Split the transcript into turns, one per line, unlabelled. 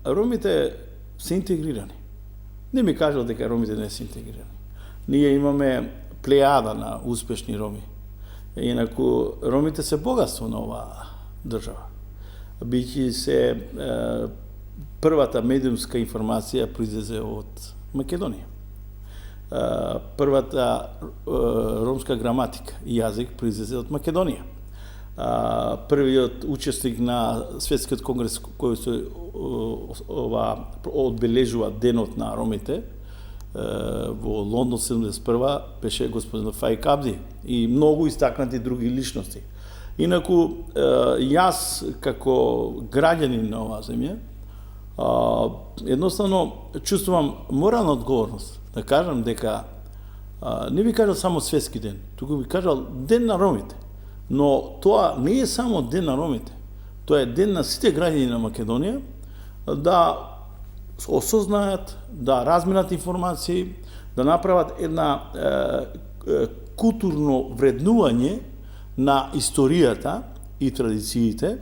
ромите се интегрирани. Не ми кажал дека ромите не се интегрирани. Ние имаме плејада на успешни роми. Инаку, ромите се богатство на оваа држава. Бијќи се првата медиумска информација произлезе од Македонија. Првата ромска граматика и јазик произлезе од Македонија. Првиот учесник на Светскиот конгрес кој се одбележува денот на ромите во Лондон 71 беше господин Фаик Абди и многу истакнати други личности. Инаку, јас како граѓанин на оваа земја, едноставно чувствувам морална одговорност да кажам дека не би кажал само светски ден, туку би кажал ден на ромите. Но тоа не е само ден на ромите, тоа е ден на сите граѓани на Македонија да осознаат, да разменат информации, да направат една културно вреднување на историјата и традициите